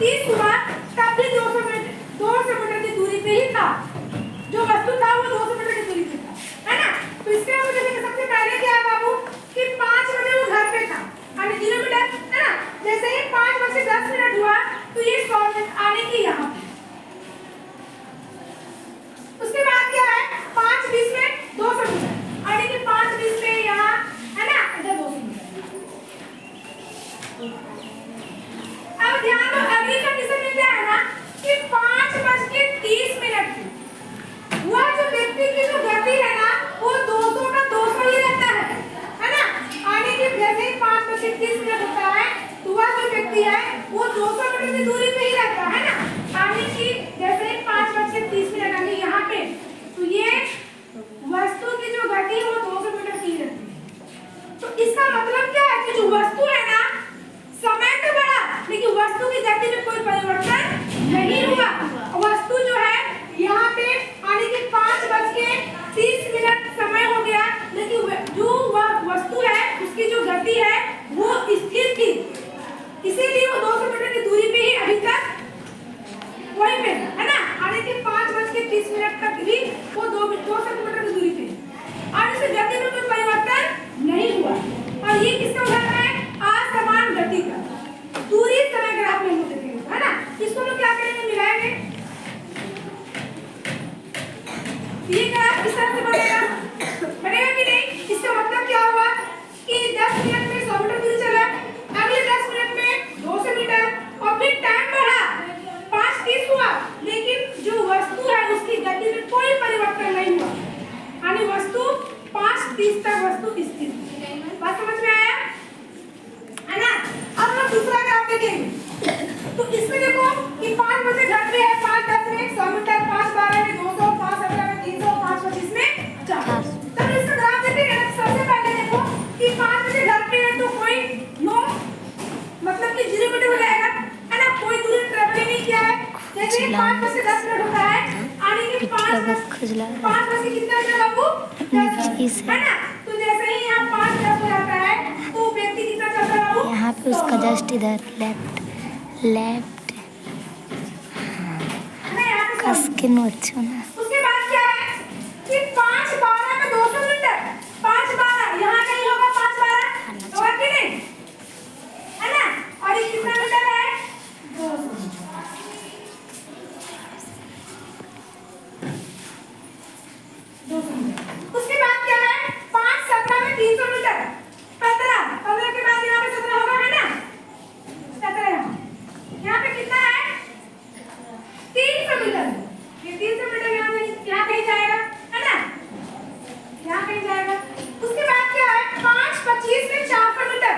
30 हुआ तब भी 200 मीटर की दूरी पे ही था। जो वस्तु था वो 200 मीटर की दूरी पे था, है ना। तो इसके वजह से सबसे पहले क्या है बाबू कि 5 बजे वो घर पे था यानी 0 मीटर, है ना। जैसे ही 5:10 हुआ तो ये 100 मीटर आने की यहाँ पे। उसके बाद क्या है 5:20 में 200 मीटर आने की 5:20 में यहाँ, है ना, इधर 200 मीटर। अब ध्यान दो अगली कंडीशन में क्या है ना कि 5:30 वह जो व्यक्ति की जो गति है ना वो 200 का 200 ही रहता है ना। आने की जैसे ही 5:30 होता है तो वह जो व्यक्ति है वो 200 मीटर की दूरी पे ही रहता है ना। आने की जैसे ही 5:30 आने यहाँ पे तो ये वस्तु की जो गति है वो 200 मीटर की रहती है। तो इसका मतलब क्या है कि जो वस्तु है ना समय तो बढ़ा लेकिन वस्तु की गति में कोई परिवर्तन नहीं हुआ। वस्तु जो है यहाँ पे आने की 5:30 समय हो गया लेकिन जो वह वस्तु है उसकी जो गति है वो स्थिर थी, इसीलिए वो 200 मीटर की दूरी पे ही अभी तक वहीं पे है ना। आने के 5:30 तक भी वो 200 मीटर की दूरी पे और इसकी गति में कोई परिवर्तन नहीं हुआ। और ये किसका उदाहरण है असमान गति का। दूरी समय ग्राफ में हम देखेंगे, है ना। इसको लोग क्या करेंगे मिलाएंगे। ये ग्राफ इस तरह से बनेगा कि नहीं। इसका मतलब क्या हुआ कि 10 मिनट में 100 मीटर दूरी चला, अगले 10 मिनट में 200 मीटर और फिर टाइम बढ़ा 5:30 हुआ लेकिन जो वस्तु है उसकी गति में कोई परिवर्तन नहीं हुआ यानी वस्तु 5:30 तक वस्तु स्थिर। बात समझ में आया, है ना। अब हम दूसरा ग्राफ देखेंगे। तो इसमें देखो कि 5 बजे घर पे है, 5:10 में 100 मीटर, 5:12 में 200, 5:17 में 300, 5:25 में 400। तब इसका ग्राफ देखेंगे ना सबसे पहले देखो कि 5 बजे घर पे है तो कोई नो मतलब कि 0 मीटर हो जाएगा, है ना। कोई दूरी ट्रैवल नहीं किया है। जैसे 5:10 होता है आने के 5 बजे कितना है बाबू 10 है ना। तो जैसे ही यहाँ 5:10 हो जाता है तो व्यक्ति कितना चलता है बाबू यहाँ पे उसका जस्ट इधर लेफ्ट स्किन अच्छा ना। उसके बाद क्या है कि 5:12 में 200 मीटर 5:12 यहाँ नहीं होगा 5:12 होगा कि नहीं, है ना। और ये कितना मीटर है 200 मीटर। उसके बाद क्या है 5:17 में 300 मीटर 15 के बाद यहाँ पे 17 होगा, है ना। 17 यहाँ पे कितना है 300 मीटर। ये 300 मीटर यहाँ कहीं जाएगा, है ना, यहाँ कहीं जाएगा। उसके बाद क्या है 5:25 में 400 मीटर।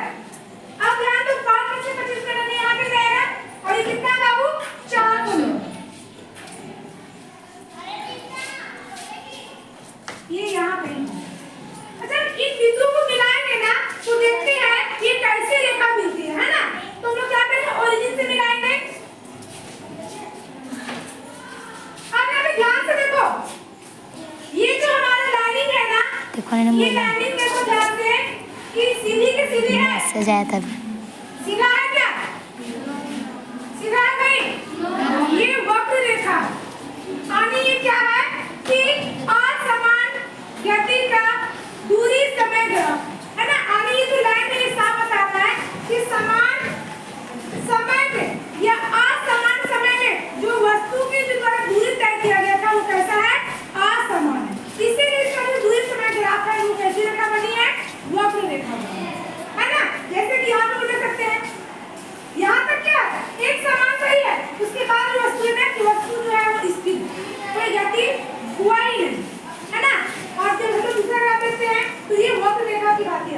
अब ध्यान दो 5:25 मीटर में यहाँ पे जाएगा और ये कितना बाबू 400 मीटर। ये यहाँ पे अच्छा इन बिंदुओं को मिलाएंगे ना तो देखते हैं ये कैसे रेखा मिलती है ना। तो हम लोग क्या करेंगे ओरिजिन से मिलाएंगे। अब यहाँ पे ध्यान से देखो ये जो हमारा लाइनिंग है ना ये लाइनिंग देखो ध्यान से कि सीधी के सीधी है सजाया तब सीधा है क्या सीधा है भाई। ये वक्र रेखा आने ये क्या है कि असमान गति का दूरी समय ग्राफ, है ना। आने ये जो लाइन है ये साफ बताता है कि समान समय में या असमान समय में जो वस्तु की जो द्वारा दूरी तय किया गया था वो कैसा है असमान है। इसीलिए इसका जो दूरी समय ग्राफ है वो कैसी रेखा बनी है वक्र रेखा बनी है ना। जैसे कि यहाँ पे देख सकते हैं यहाँ तक क्या एक समान सही है उसके बाद जो वस्तु है कि वस्तु जो है वो स्थिर कोई गति हुआ ही नहीं, है ना। और जब हम दूसरा ग्राफ देखते हैं तो ये वक्र रेखा की बात है।